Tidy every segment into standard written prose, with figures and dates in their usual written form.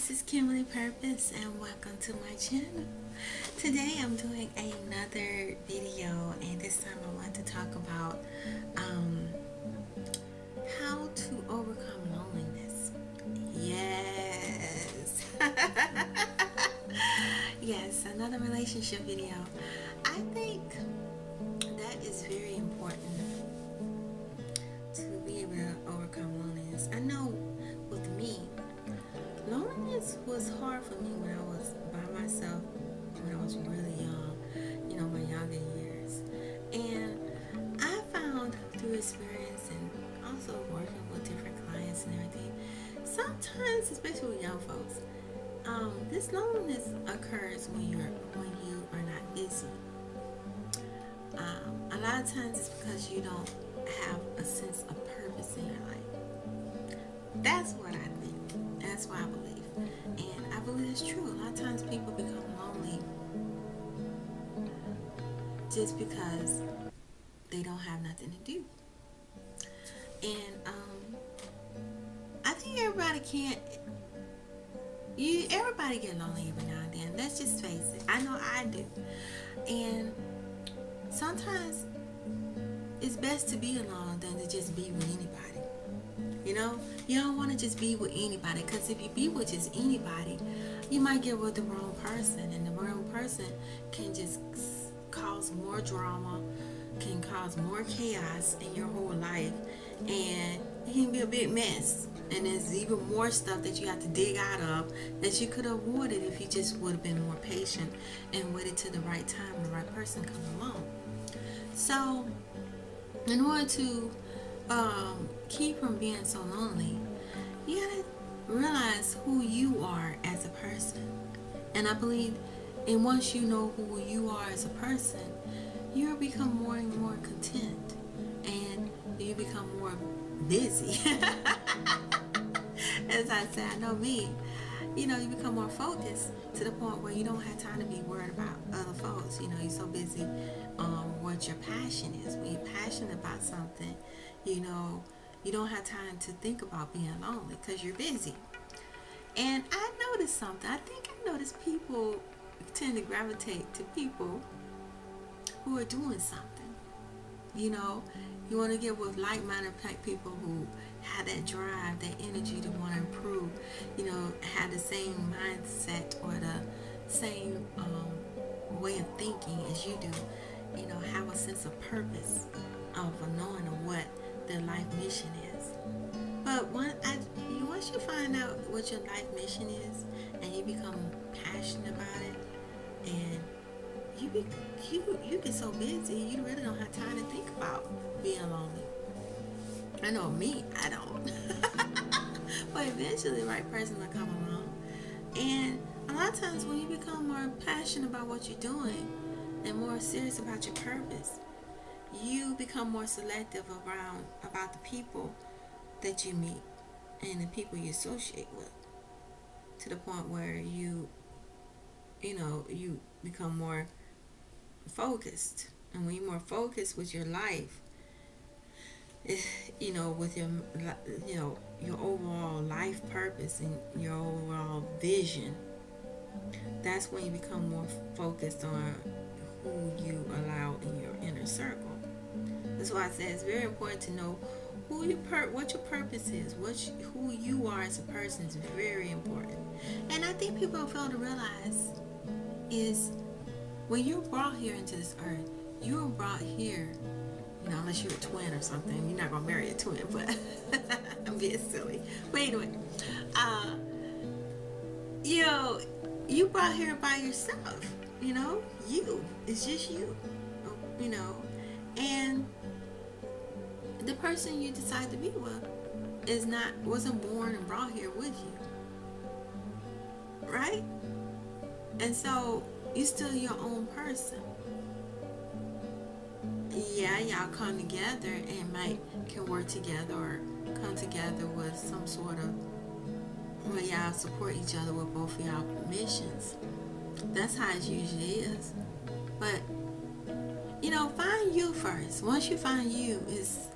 this is Kimberly Purpose and welcome to my channel. Today I'm doing another video and this time I want to talk about how to overcome loneliness. Yes. Yes, another relationship video. I think that is very important to be able to overcome loneliness. I know with me, loneliness was hard for me when I was by myself, when I was really young, my younger years. And I found through experience and also working with different clients and everything, sometimes, especially with young folks, this loneliness occurs when you are not busy. A lot of times it's because you don't have a sense of purpose in your life. That's what I think. That's what I believe. And I believe it's true. A lot of times people become lonely just because they don't have nothing to do. And I think everybody get lonely every now and then. Let's just face it. I know I do. And sometimes it's best to be alone than to just be with anybody. You don't want to just be with anybody, because if you be with just anybody, you might get with the wrong person, and the wrong person can just cause more drama, can cause more chaos in your whole life, and it can be a big mess. And there's even more stuff that you have to dig out of that you could have avoided if you just would have been more patient and waited till the right time and the right person come along. So in order to keep from being so lonely, you gotta realize who you are as a person. And I believe, and once you know who you are as a person, you'll become more and more content, and you become more busy. As I said, I know me. You become more focused to the point where you don't have time to be worried about other folks. You're so busy what your passion is. When you're passionate about something, you don't have time to think about being lonely because you're busy. And I noticed something. I think I noticed people tend to gravitate to people who are doing something. You want to get with like-minded people who have that drive, that energy to want to improve, have the same mindset or the same way of thinking as you do, have a sense of purpose of knowing of what their life mission is. But once you find out what your life mission is and you become passionate about it, and you get so busy you really don't have time to think about being lonely. I know me, I don't. But eventually the right person will come along. And a lot of times when you become more passionate about what you're doing and more serious about your purpose, you become more selective about the people that you meet and the people you associate with, to the point where you become more focused. And when you're more focused with your life, with your overall life purpose and your overall vision, that's when you become more focused on who you allow in your inner circle. That's why I say it's very important to know what your purpose is, who you are as a person is very important. And I think people fail to realize is when you're brought here into this earth, you were brought here, unless you're a twin or something. You're not going to marry a twin, but I'm being silly. But anyway, you brought here by yourself, it's just you, and the person you decide to be with wasn't born and brought here with you, right? And so you're still your own person. Yeah, y'all come together and can work together or come together with some sort of where y'all support each other with both of y'all missions. That's how it usually is. But find you first. Once you find you, it's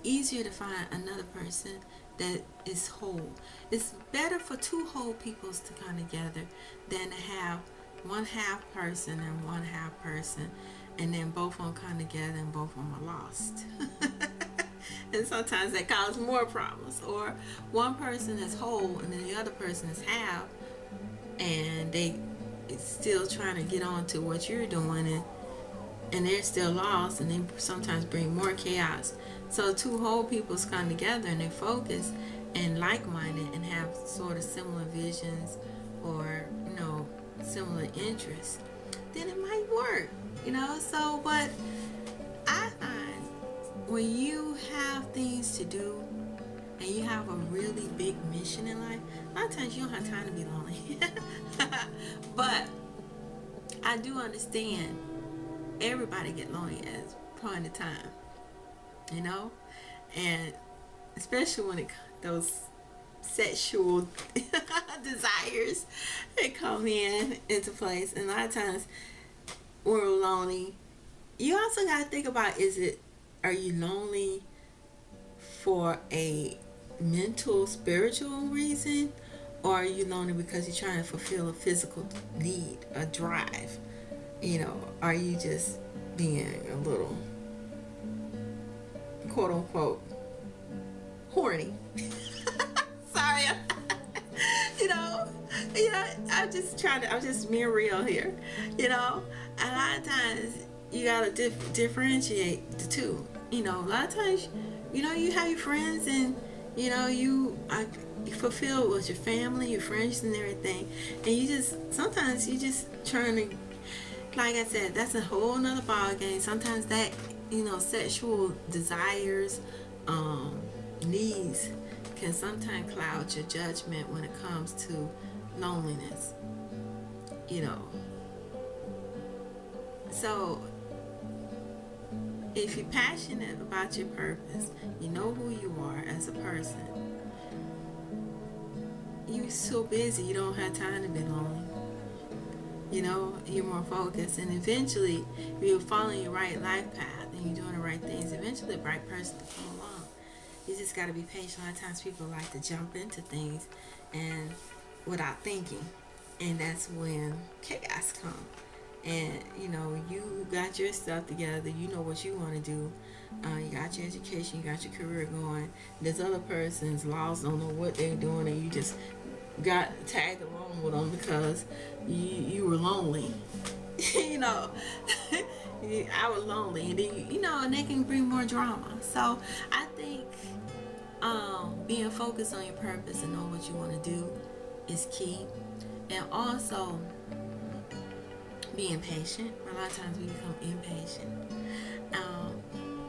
easier to find another person that is whole. It's better for two whole peoples to come together than to have one half person and one half person, and then both of them come together and both of them are lost. And sometimes that causes more problems. Or one person is whole and then the other person is half, and they still trying to get on to what you're doing, and they're still lost, and they sometimes bring more chaos. So two whole peoples come together and they focus and like-minded and have sort of similar visions, or similar interests, then it might work. So but I find when you have things to do and you have a really big mission in life, a lot of times you don't have time to be lonely. But I do understand everybody get lonely at point of time, and especially when those sexual desires that come into place. And a lot of times when we're lonely, you also got to think about, are you lonely for a mental, spiritual reason, or are you lonely because you're trying to fulfill a physical need, a drive? Are you just being a little, quote unquote, horny? Sorry. I'm just being real here. A lot of times you gotta differentiate the two. A lot of times, you have your friends, and you fulfill with your family, your friends, and everything, and sometimes you just trying to, like I said, that's a whole nother ball game. Sometimes that sexual desires, needs can sometimes cloud your judgment when it comes to loneliness. So if you're passionate about your purpose, you know who you are as a person, you're so busy you don't have time to be lonely. You're more focused, and eventually if you're following your right life path and you're doing the right things, eventually the right person will come along. You just got to be patient. A lot of times people like to jump into things and without thinking, and that's when chaos comes. And you got your stuff together, you know what you want to do, you got your education, you got your career going. This other person's lost, don't know what they're doing, and you just got tagged along with them because you were lonely. I was lonely, and then and they can bring more drama. So I think being focused on your purpose and know what you want to do is key, and also being patient. A lot of times we become impatient,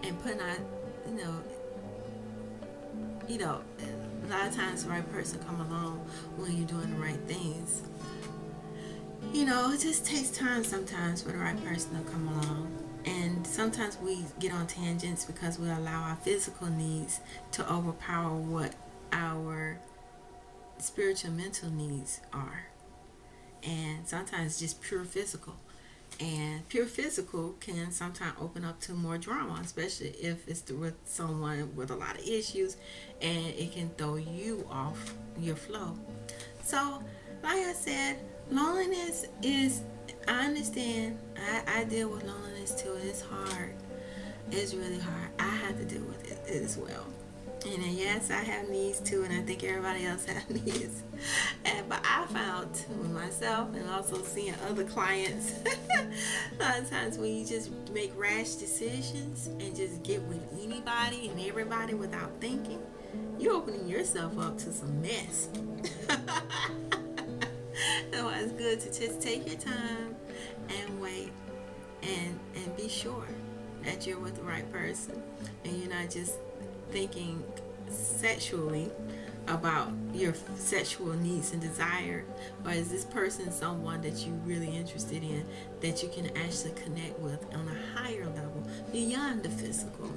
and putting out, a lot of times the right person come along when you're doing the right things. It just takes time sometimes for the right person to come along. And sometimes we get on tangents because we allow our physical needs to overpower what our spiritual, mental needs are. And sometimes just pure physical. And pure physical can sometimes open up to more drama, especially if it's with someone with a lot of issues, and it can throw you off your flow. So, like I said, loneliness is, I understand, I deal with loneliness too. It's hard. It's really hard. I have to deal with it as well. And then, yes, I have needs too, and I think everybody else has needs. But I found with myself, and also seeing other clients, a lot of times when you just make rash decisions and just get with anybody and everybody without thinking, you're opening yourself up to some mess. So it's good to just take your time and wait, and be sure that you're with the right person, and you're not just thinking sexually about your sexual needs and desire, or is this person someone that you're really interested in, that you can actually connect with on a higher level beyond the physical?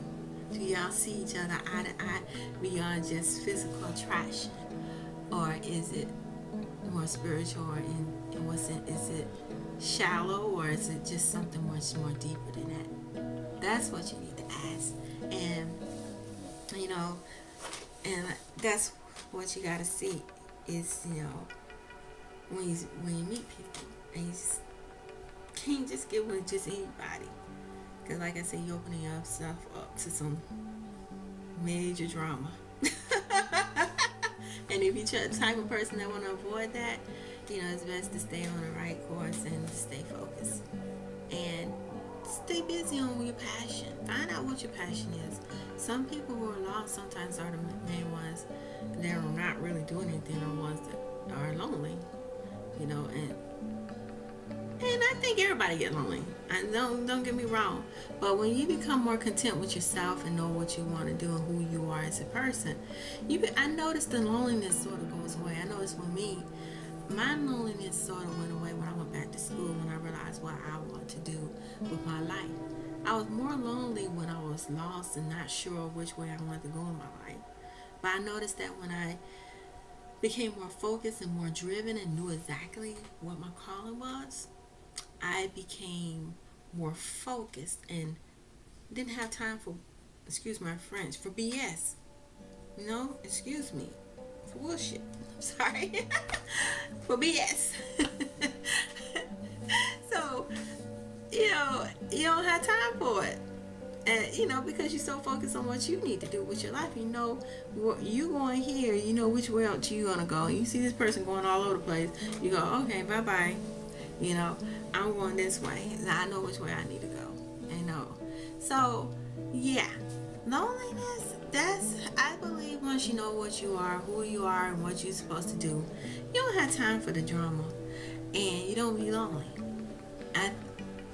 Do y'all see each other eye to eye beyond just physical attraction, or is it more spiritual, or is it shallow, or is it just something much more deeper than that? That's what you need to ask. And And that's what you gotta see is, when you meet people, and you just can't just get with just anybody. Because like I said, you're opening yourself up to some major drama. And if you're the type of person that want to avoid that, it's best to stay on the right course and stay focused. And stay busy on your passion. Find out what your passion is. Some people who are lost sometimes are the main ones that are not really doing anything, or ones that are lonely. And I think everybody get lonely. And don't get me wrong. But when you become more content with yourself and know what you want to do and who you are as a person, I noticed the loneliness sort of goes away. I noticed with me, my loneliness sort of went away when I went back to school, when I realized what I want to do with my life. I was more lonely when I was lost and not sure which way I wanted to go in my life. But I noticed that when I became more focused and more driven and knew exactly what my calling was, I became more focused and didn't have time for, excuse my French, for BS. Excuse me, for bullshit. I'm sorry. For BS. So, you don't have time for it. And, because you're so focused on what you need to do with your life, what you going here, which way out you're going to go. And you see this person going all over the place. You go, okay, bye-bye. I'm going this way. I know which way I need to go. So, yeah. Loneliness, I believe once you know what you are, who you are, and what you're supposed to do, you don't have time for the drama. And you don't be lonely.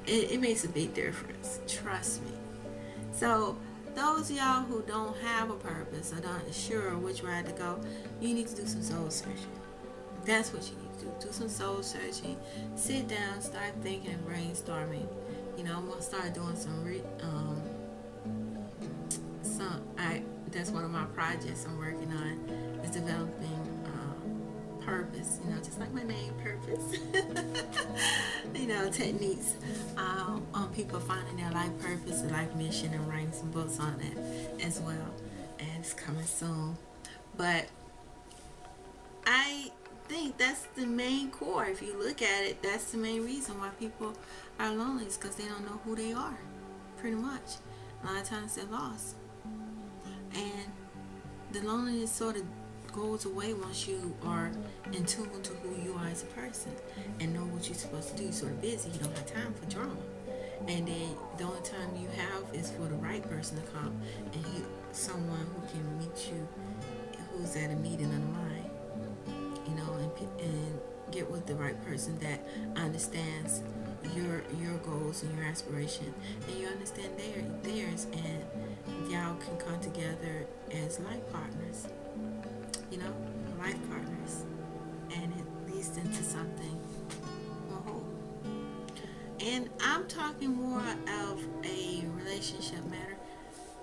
It makes a big difference. Trust me. So, those of y'all who don't have a purpose or not sure which way to go, you need to do some soul searching. That's what you need to do. Do some soul searching. Sit down, start thinking and brainstorming. I'm gonna start doing that's one of my projects I'm working on, is developing purpose. Just like my name, purpose. Techniques on people finding their life purpose, their life mission, and writing some books on it as well. And it's coming soon. But I think that's the main core. If you look at it, that's the main reason why people are lonely, is because they don't know who they are, pretty much. A lot of times they're lost. And the loneliness sort of goes away once you are in tune to who you are as a person and know what you're supposed to do. You're sort of busy. You don't have time for drama. And then the only time you have is for the right person to come and someone who can meet you, who's at a meeting of the mind. And get with the right person that understands your goals and your aspiration, and you understand theirs, and y'all can come together as life partners, life partners, and it leads into something more whole. And I'm talking more of a relationship matter,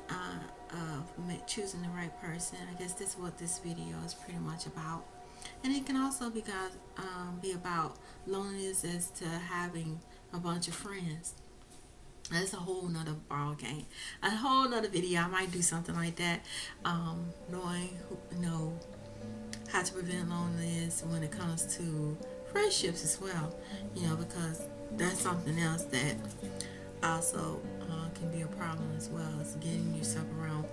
of choosing the right person. I guess that's what this video is pretty much about. And it can also be about loneliness as to having a bunch of friends. That's a whole nother ball game. A whole nother video. I might do something like that. Knowing how to prevent loneliness when it comes to friendships as well. Because that's something else that also can be a problem as well, as getting yourself around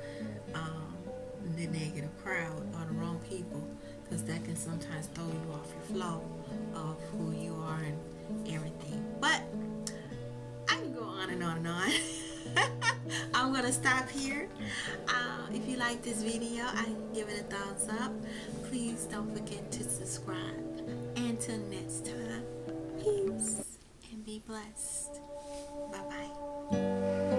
the negative crowd or the wrong people, because that can sometimes throw you off your flow of who you are and everything. But I can go on and on and on. I'm gonna stop here. If you like this video, I can give it a thumbs up. Please don't forget to subscribe. Until next time, peace and be blessed. Bye bye.